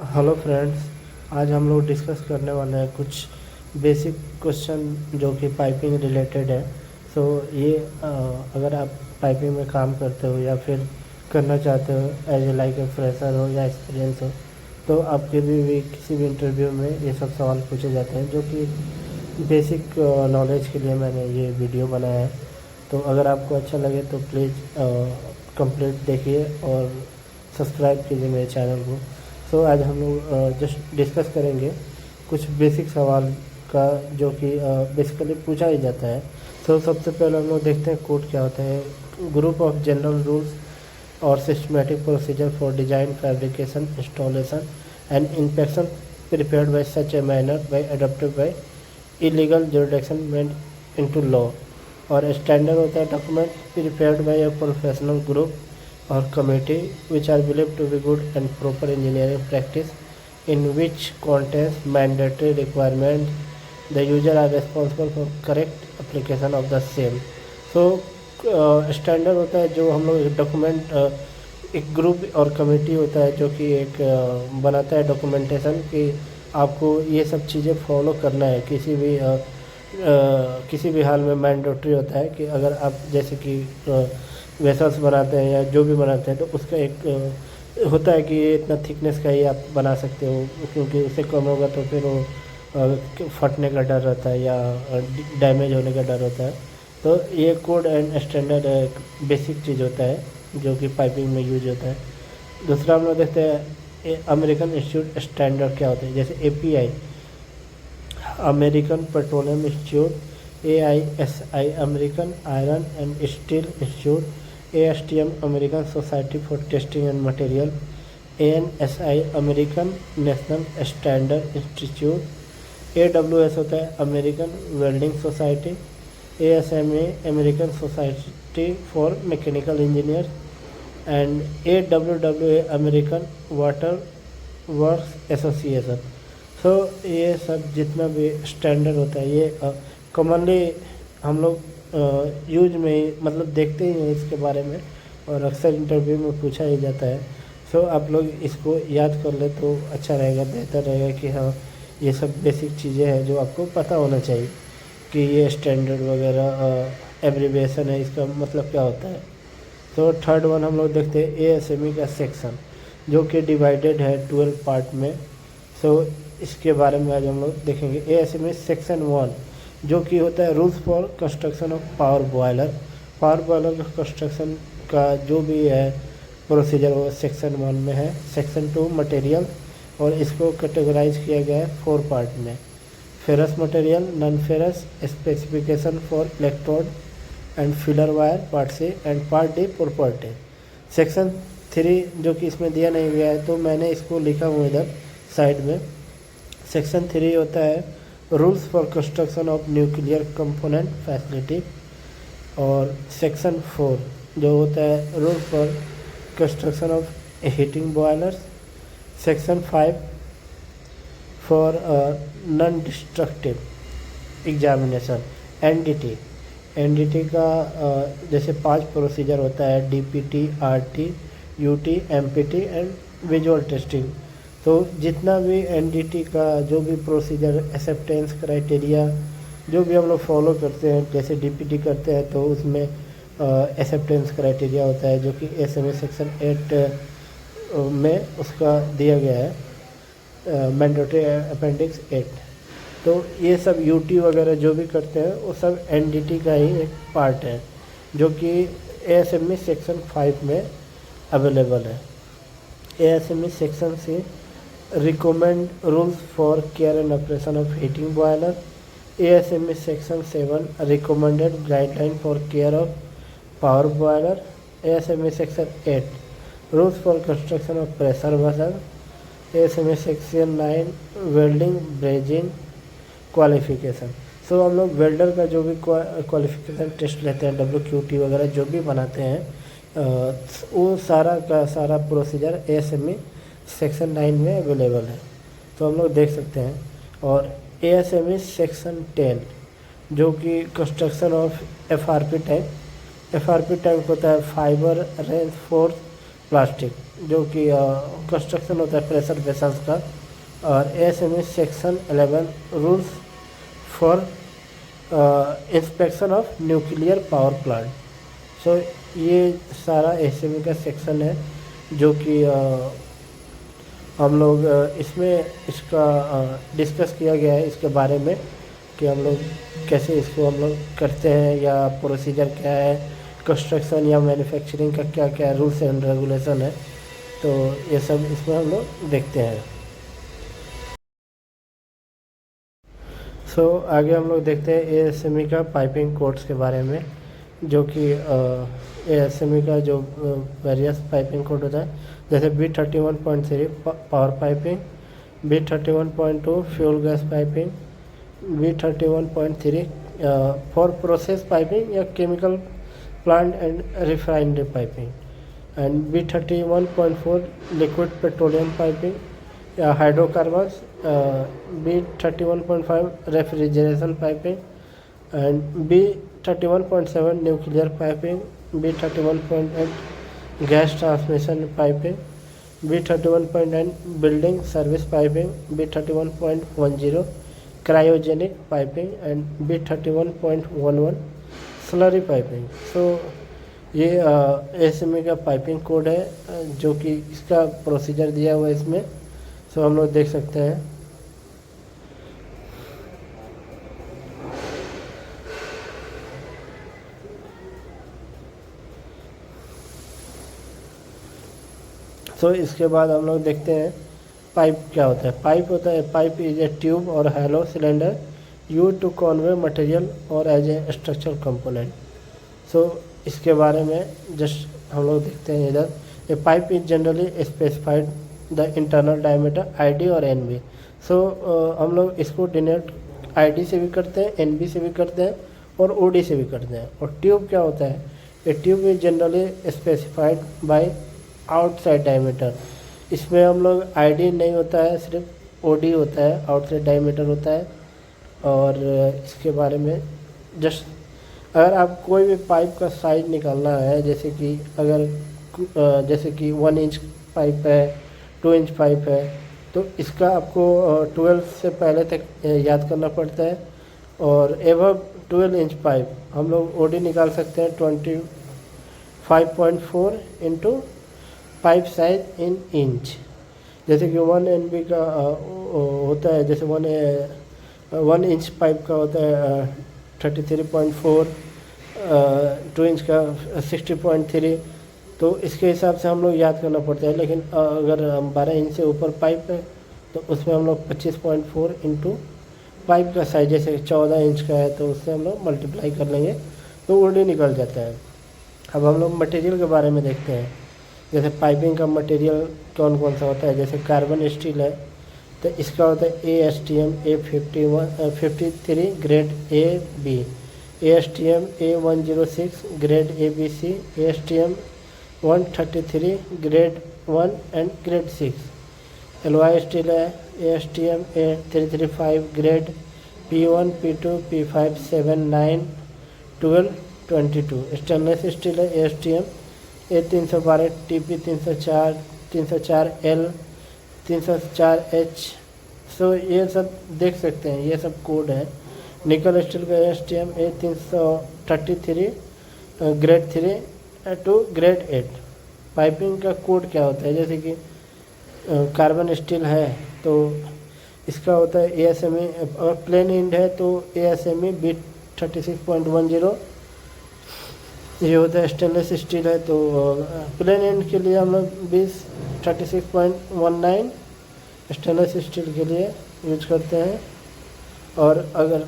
Hello friends, आज हम लोग डिस्कस करने वाले हैं कुछ बेसिक क्वेश्चन जो कि पाइपिंग रिलेटेड है। सो ये अगर आप पाइपिंग में काम करते हो या फिर करना चाहते हो as a like a fresher हो या एक्सपीरियंस हो, तो आपके भी किसी भी इंटरव्यू में ये सब सवाल पूछे जाते हैं, जो कि बेसिक नॉलेज के लिए मैंने ये वीडियो बनाया है। तो अगर आपको अच्छा लगे तो प्लीज़ कंप्लीट देखिए और सब्सक्राइब कीजिए मेरे चैनल को। सो आज हम लोग जस्ट डिस्कस करेंगे कुछ बेसिक सवाल का, जो कि बेसिकली पूछा ही जाता है। सो सबसे पहले हम लोग देखते हैं कोड क्या होता है। ग्रुप ऑफ जनरल रूल्स और systematic procedure for design, fabrication, installation and inspection prepared by such a manner by adopted by illegal jurisdiction meant into law। और स्टैंडर्ड होता है document prepared by a professional group और committee which are believed to be good and proper engineering practice in which contains mandatory requirements the user are responsible for correct application of the same। so standard होता है जो हम लोग एक document, एक group और committee होता है जो कि एक बनाता है डॉक्यूमेंटेशन कि आपको ये सब चीज़ें फॉलो करना है। किसी भी हाल में मैंडेटरी होता है कि अगर आप जैसे कि वेसल्स बनाते हैं या जो भी बनाते हैं, तो उसका एक होता है कि ये इतना थिकनेस का ही आप बना सकते हो, क्योंकि उससे कम होगा तो फिर वो फटने का डर रहता है या डैमेज होने का डर होता है। तो ये कोड एंड स्टैंडर्ड एक बेसिक चीज़ होता है जो कि पाइपिंग में यूज होता है। दूसरा हम लोग देखते हैं अमेरिकन इंस्टीट्यूट स्टैंडर्ड क्या होता है। जैसे API American petroleum institute, AISI American iron and steel institute, ASTM American society for testing and material, ANSI American national standard institute, AWS होता है American welding society, ASME American society for mechanical engineer and AWWA American water works association. So ये सब जितना भी standard होता है ये commonly हम लोग यूज में ही मतलब देखते ही हैं इसके बारे में, और अक्सर इंटरव्यू में पूछा ही जाता है। सो आप लोग इसको याद कर ले तो अच्छा रहेगा, बेहतर रहेगा कि हाँ ये सब बेसिक चीज़ें हैं जो आपको पता होना चाहिए कि ये स्टैंडर्ड वगैरह एब्रीविएशन है, इसका मतलब क्या होता है। तो थर्ड वन हम लोग देखते हैं ASME का सेक्शन, जो कि डिवाइडेड है 12 पार्ट में। सो इसके बारे में आज हम लोग देखेंगे। ASME सेक्शन 1 जो कि होता है rules for construction of power boiler. Power boiler का कंस्ट्रक्शन का जो भी है प्रोसीजर वो सेक्शन 1 में है। सेक्शन 2 मटेरियल, और इसको कैटेगराइज किया गया है 4 पार्ट में। Ferrous material, non ferrous, specification for electrode and filler wire part C and part D property. Section 3 जो कि इसमें दिया नहीं गया है तो मैंने इसको लिखा हुआ इधर साइड में। सेक्शन 3 होता है rules for construction of nuclear component facility, और सेक्शन 4 जो होता है rule for construction of heating boilers. Section 5 for non destructive examination NDT का जैसे 5 प्रोसीजर होता है DPT, RT, UT, MPT and visual testing. तो जितना भी NDT का जो भी प्रोसीजर, एक्सेप्टेंस क्राइटेरिया जो भी हम लोग फॉलो करते हैं, जैसे DPT करते हैं तो उसमें एक्सेप्टेंस क्राइटेरिया होता है जो कि ASME सेक्शन 8 में उसका दिया गया है, मैंडेटरी अपेंडिक्स 8। तो ये सब UT वगैरह जो भी करते हैं वो सब NDT का ही एक पार्ट है जो कि ASME सेक्शन 5 में अवेलेबल है। ASME सेक्शन से recommend rules for care and operation of heating boiler. ASME section 7 recommended guideline for care of power boiler. ASME section 8 rules for construction of pressure vessel. ASME section 9 welding brazing qualification. So हम लोग welder का जो भी qualification test लेते हैं, WQT वगैरह जो भी बनाते हैं, वो सारा का सारा प्रोसीजर ASME सेक्शन 9 में अवेलेबल है, तो हम लोग देख सकते हैं। और ASME सेक्शन 10 जो कि कंस्ट्रक्शन ऑफ FRP टैंक होता है फाइबर रेंफोर्स प्लास्टिक। जो कि कंस्ट्रक्शन होता है प्रेशर वेसल्स का, और ASME section 11 rules for inspection of nuclear power plant. So ये सारा ASME का सेक्शन है जो कि हम लोग इसमें इसका डिस्कस किया गया है इसके बारे में कि हम लोग कैसे इसको हम लोग करते हैं, या प्रोसीजर क्या है, कंस्ट्रक्शन या मैन्युफैक्चरिंग का क्या क्या रूल्स एंड रेगुलेशन है। तो ये सब इसमें हम लोग देखते हैं। सो आगे हम लोग देखते हैं ASME का पाइपिंग कोड्स के बारे में, जो कि ASME का जो वेरियस पाइपिंग कोड होता है, जैसे B31.3 power piping, B31.2 fuel gas piping, B31.3 for process piping या chemical plant and refinery piping, and B31.4 liquid petroleum piping या hydrocarbons, B31.5 refrigeration piping, and B31.7 nuclear piping, B31.8 gas transmission piping, B31.9 building service piping, B31.10 cryogenic piping, and B31.11 slurry piping. So ये ASME का piping code है, जो कि इसका procedure दिया हुआ है इसमें। सो हम लोग देख सकते हैं। सो इसके बाद हम लोग देखते हैं पाइप क्या होता है। Pipe is a tube or hollow cylinder use to convey material or as a structural component. So इसके बारे में जस्ट हम लोग देखते हैं इधर। A pipe is generally specified the internal diameter ID और NB। सो हम लोग इसको डिनोट ID से भी करते हैं, NB से भी करते हैं और OD से भी करते हैं। और ट्यूब क्या होता है? ए tube is generally specified by outside diameter. इसमें हम लोग ID नहीं होता है, सिर्फ OD होता है, आउटसाइड डायमीटर होता है। और इसके बारे में जस्ट अगर आप कोई भी पाइप का साइज निकालना है, जैसे कि 1 इंच पाइप है, 2 इंच पाइप है, तो इसका आपको 12 से पहले तक याद करना पड़ता है। और एवब 12 इंच पाइप हम लोग OD निकाल सकते हैं 25.4 into pipe size in inch. जैसे कि 1 NB का होता है, जैसे 1 इंच पाइप का होता है 33.4, 2 इंच का 60.3। तो इसके हिसाब से हम लोग याद करना पड़ता है। लेकिन अगर 12 इंच से ऊपर पाइप है तो उसमें हम लोग 25.4 इंटू पाइप का साइज, जैसे 14 इंच का है तो उससे हम लोग मल्टीप्लाई कर लेंगे तो OD निकल जाता है। अब हम लोग मटेरियल के बारे में देखते हैं। जैसे पाइपिंग का मटेरियल कौन कौन सा होता है, जैसे कार्बन स्टील है तो इसका होता है ASTM A53 grade AB, ASTM A106 grade ABC, ASTM 133 grade 1 and grade 6। Alloy steel है ASTM A335 grade P1 P2 P5 7 9 12 22। Stainless steel है ASTM A312 TP 304 304L 304H। सो ये सब देख सकते हैं, ये सब कोड है। निकल स्टील का ASTM A333 grade 3 to grade 8। Piping का कोड क्या होता है, जैसे कि कार्बन स्टील है तो इसका होता है ASME, और प्लेन एंड है तो ASME B36.10। ये होता है स्टेनलेस स्टील है तो प्लेन एंड के लिए हम लोग 36.19 स्टेनलेस स्टील के लिए यूज करते हैं। और अगर